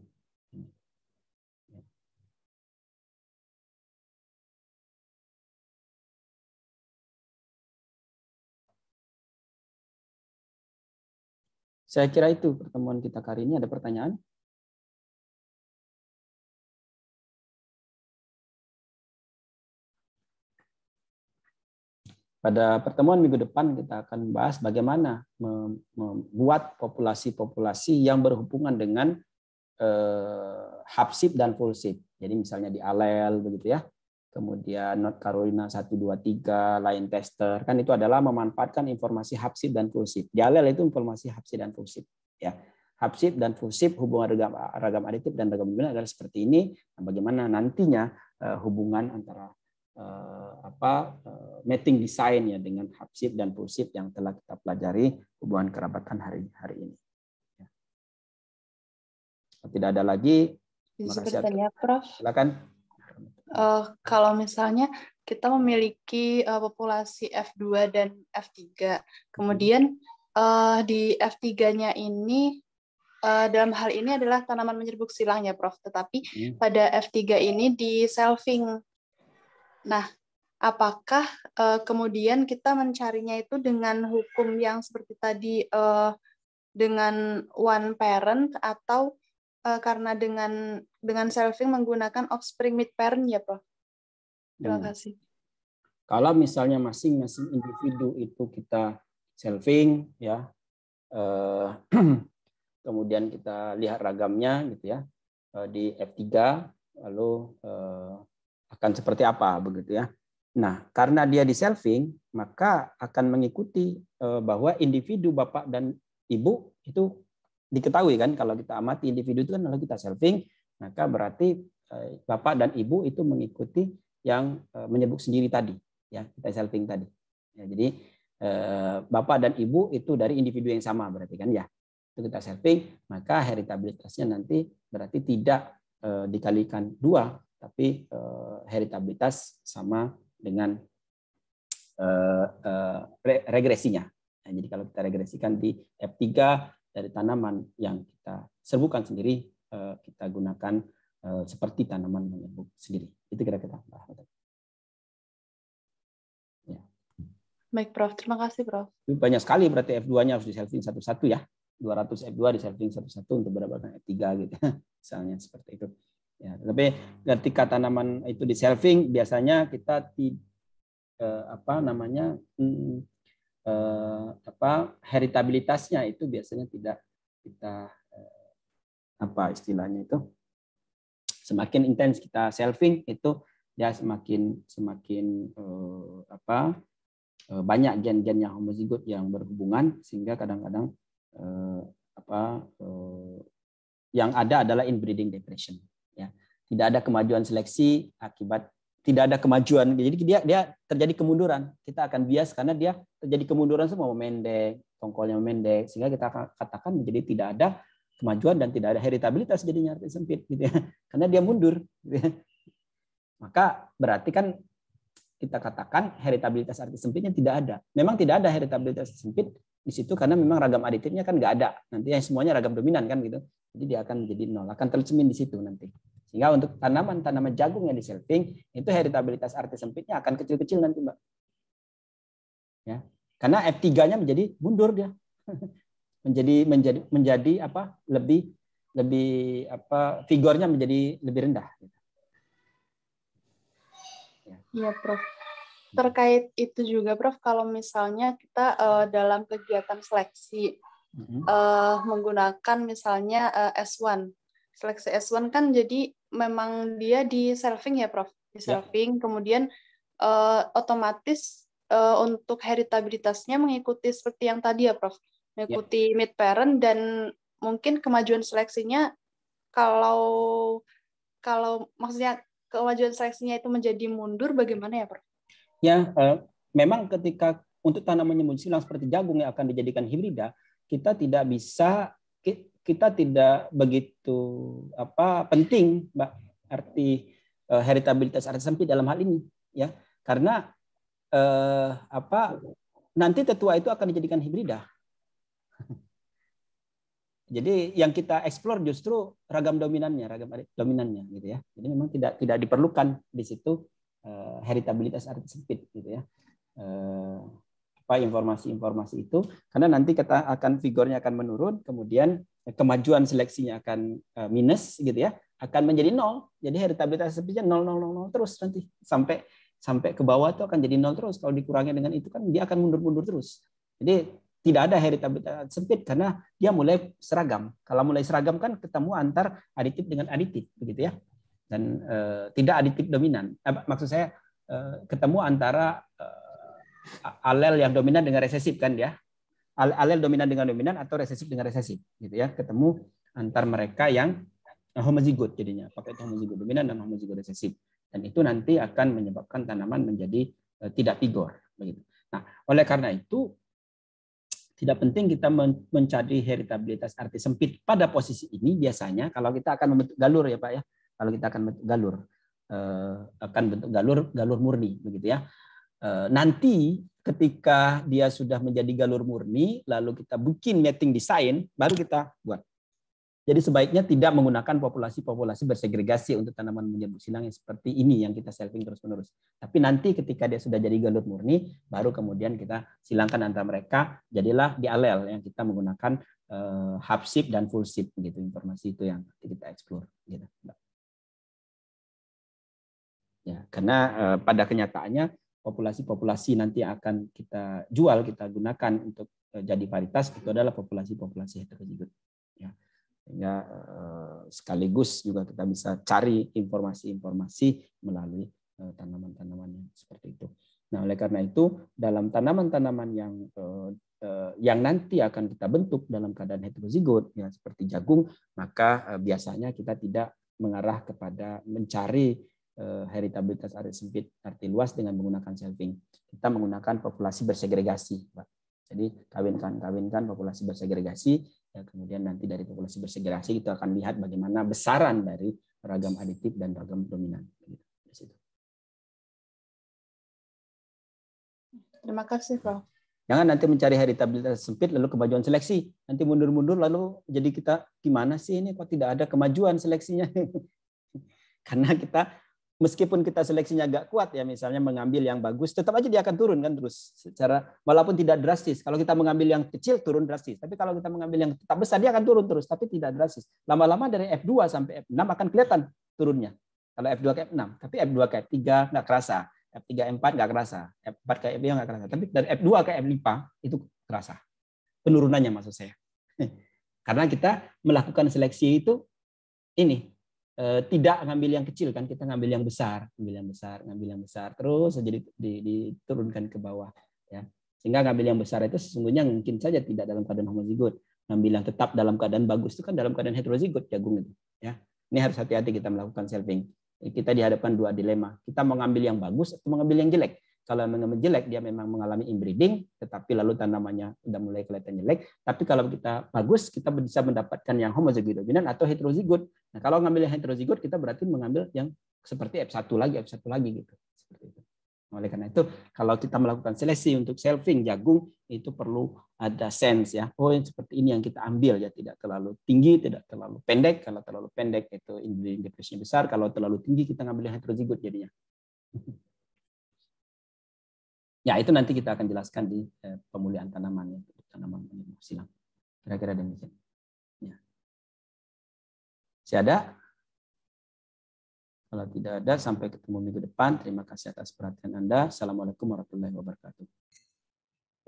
Saya kira itu pertemuan kita kali ini. Ada pertanyaan? Pada pertemuan minggu depan kita akan bahas bagaimana membuat populasi-populasi yang berhubungan dengan hapsip dan fullsip. Jadi misalnya di alel begitu ya. Kemudian North Carolina 1 2 3 line tester kan itu adalah memanfaatkan informasi hapsip dan fullsip. Di alel itu informasi hapsip dan fullsip ya. Hapsip dan fullsip hubungan ragam aditif dan ragam dominan adalah seperti ini. Nah, bagaimana nantinya hubungan antara mating design ya dengan hapsip dan fullsip yang telah kita pelajari hubungan kerabatan hari ini. Ya. Tidak ada lagi. Bisa bertanya, Prof? Silakan. Kalau misalnya kita memiliki populasi F2 dan F3, kemudian di F3-nya ini dalam hal ini adalah tanaman menyerbuk silang ya, Prof. Tetapi pada F3 ini di selfing. Nah, apakah kemudian kita mencarinya itu dengan hukum yang seperti tadi dengan one parent atau karena dengan selfing menggunakan offspring mid parent ya, Prof? Terima kasih. Kalau misalnya masing-masing individu itu kita selfing ya, kemudian kita lihat ragamnya gitu ya di F3, lalu akan seperti apa begitu ya. Nah, karena dia di selfing, maka akan mengikuti bahwa individu bapak dan ibu itu diketahui kan, kalau kita amati individu itu kan kalau kita selfing, maka berarti bapak dan ibu itu mengikuti yang menyebut sendiri tadi, ya kita selfing tadi. Ya, jadi bapak dan ibu itu dari individu yang sama berarti kan ya. Itu kita selfing, maka heritabilitasnya nanti berarti tidak dikalikan 2, tapi heritabilitas sama dengan regresinya. Nah, jadi kalau kita regresikan di F3 dari tanaman yang kita serbukan sendiri, kita gunakan seperti tanaman menyerbuk sendiri. Itu kira-kira. Ya. Baik, Prof. Terima kasih, Prof. Banyak sekali berarti F2-nya harus di-selfing satu-satu ya. 200 F2 di-selfing satu-satu untuk mendapatkan F3 gitu. Misalnya seperti itu. Ya, tapi ketika tanaman itu di-selfing biasanya kita heritabilitasnya itu biasanya tidak kita istilahnya itu semakin intens kita selfing itu ya semakin banyak gen-gen yang homozigot yang berhubungan sehingga kadang-kadang yang ada adalah inbreeding depression ya. Tidak ada kemajuan seleksi akibat tidak ada kemajuan, jadi dia terjadi kemunduran. Kita akan bias karena dia terjadi kemunduran semua memendek, tongkolnya memendek, sehingga kita katakan menjadi tidak ada kemajuan dan tidak ada heritabilitas jadinya arti sempit gitu ya. Karena dia mundur gitu ya. Maka berarti kan kita katakan heritabilitas arti sempitnya tidak ada. Memang tidak ada heritabilitas sempit di situ karena memang ragam aditifnya kan nggak ada. Nanti semuanya ragam dominan kan gitu. Jadi dia akan menjadi 0, akan tercermin di situ nanti. Sehingga untuk tanaman jagung yang di selfing itu heritabilitas arti sempitnya akan kecil-kecil nanti, Mbak. Ya. Karena F3-nya menjadi mundur dia. menjadi lebih vigornya menjadi lebih rendah. Iya, Prof. Terkait itu juga, Prof, kalau misalnya kita dalam kegiatan seleksi menggunakan misalnya S1. Seleksi S1 kan jadi memang dia di selfing ya, Prof. Di selfing, kemudian otomatis untuk heritabilitasnya mengikuti seperti yang tadi ya, Prof. Mengikuti mid parent dan mungkin kemajuan seleksinya kalau maksudnya kemajuan seleksinya itu menjadi mundur bagaimana ya, Prof? Ya, memang ketika untuk tanaman menyerbuk silang seperti jagung yang akan dijadikan hibrida, kita tidak begitu penting, Mbak, arti heritabilitas arti sempit dalam hal ini, ya, karena nanti tetua itu akan dijadikan hibrida. Jadi yang kita eksplor justru ragam dominannya gitu ya. Jadi memang tidak diperlukan di situ heritabilitas arti sempit gitu ya. apa informasi-informasi itu, karena nanti kita akan figurnya akan menurun, kemudian kemajuan seleksinya akan minus gitu ya, akan menjadi 0. Jadi heritabilitas sempitnya 0 0 0 terus nanti sampai ke bawah itu akan jadi 0 terus. Kalau dikurangi dengan itu kan dia akan mundur-mundur terus. Jadi tidak ada heritabilitas sempit karena dia mulai seragam. Kalau mulai seragam kan ketemu antar aditif dengan aditif begitu ya. Dan tidak aditif dominan. Maksud saya ketemu antara alel yang dominan dengan resesif kan ya. Alel dominan dengan dominan atau resesif dengan resesif gitu ya. Ketemu antar mereka yang homozigot jadinya. Pakai homozigot dominan dan homozigot resesif. Dan itu nanti akan menyebabkan tanaman menjadi tidak vigor begitu. Nah, oleh karena itu tidak penting kita mencari heritabilitas arti sempit pada posisi ini. Biasanya kalau kita akan membentuk galur ya Pak ya, kalau kita akan bentuk galur, akan bentuk galur murni begitu ya. Nanti ketika dia sudah menjadi galur murni, lalu kita bikin mating design, baru kita buat. Jadi sebaiknya tidak menggunakan populasi-populasi bersegregasi untuk tanaman menyerbuk silang yang seperti ini yang kita selfing terus-menerus. Tapi nanti ketika dia sudah jadi galur murni, baru kemudian kita silangkan antara mereka, jadilah di alel yang kita menggunakan half shift dan full shift gitu. Informasi itu yang nanti kita explore gitu. Ya, karena pada kenyataannya populasi-populasi nanti akan kita jual, kita gunakan untuk jadi varietas itu adalah populasi-populasi heterozigot. Ya. Sehingga sekaligus juga kita bisa cari informasi-informasi melalui tanaman-tanaman yang seperti itu. Nah, oleh karena itu dalam tanaman-tanaman yang nanti akan kita bentuk dalam keadaan heterozigot ya seperti jagung, maka biasanya kita tidak mengarah kepada mencari heritabilitas arti sempit arti luas dengan menggunakan selfing. Kita menggunakan populasi bersegregasi, Pak. Jadi kawinkan populasi bersegregasi, ya, kemudian nanti dari populasi bersegregasi kita akan lihat bagaimana besaran dari ragam aditif dan ragam dominan. Terima kasih, Prof. Jangan nanti mencari heritabilitas sempit lalu kemajuan seleksi. Nanti mundur-mundur lalu jadi kita gimana sih ini kok tidak ada kemajuan seleksinya? Karena kita meskipun kita seleksinya agak kuat ya, misalnya mengambil yang bagus, tetap aja dia akan turun kan terus secara walaupun tidak drastis. Kalau kita mengambil yang kecil turun drastis, tapi kalau kita mengambil yang tetap besar dia akan turun terus, tapi tidak drastis. Lama-lama dari F2 sampai F6 akan kelihatan turunnya. Kalau F2 ke F6, tapi F2 ke F3 nggak kerasa, F3 F4 nggak kerasa, F4 ke F5 nggak kerasa, tapi dari F2 ke F5 itu kerasa penurunannya maksud saya. Karena kita melakukan seleksi itu ini. Tidak ngambil yang kecil kan, kita ngambil yang besar, ngambil yang besar terus jadi diturunkan ke bawah ya. Sehingga ngambil yang besar itu sesungguhnya mungkin saja tidak dalam keadaan homozigot. Ngambil yang tetap dalam keadaan bagus itu kan dalam keadaan heterozigot jagung itu ya. Ini harus hati-hati kita melakukan selfing. Kita dihadapkan dua dilema. Kita mau ngambil yang bagus atau mengambil yang jelek. Kalau mengambil jelek dia memang mengalami inbreeding, tetapi lalu tanamannya sudah mulai kelihatan jelek. Tapi kalau kita bagus, kita bisa mendapatkan yang homozigot dominan atau heterozigot. Nah, kalau ngambil yang heterozigot, kita berarti mengambil yang seperti F1 lagi gitu. Seperti itu. Oleh karena itu, kalau kita melakukan seleksi untuk selfing jagung, itu perlu ada sense ya. Oh, seperti ini yang kita ambil ya, tidak terlalu tinggi, tidak terlalu pendek. Kalau terlalu pendek itu inbreeding depresinya besar. Kalau terlalu tinggi kita ngambil yang heterozigot jadinya. Ya, itu nanti kita akan jelaskan di pemulihan tanaman, tanaman menyerbuk silang. Kira-kira demikian. Ya. Masih ada? Kalau tidak ada, sampai ketemu minggu depan. Terima kasih atas perhatian Anda. Assalamualaikum warahmatullahi wabarakatuh.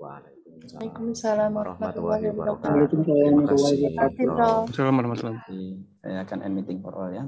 Waalaikumsalam warahmatullahi wabarakatuh. Waalaikumsalam warahmatullahi Terima kasih, Prof. Assalamualaikum warahmatullahi wabarakatuh. Saya akan end meeting for all ya.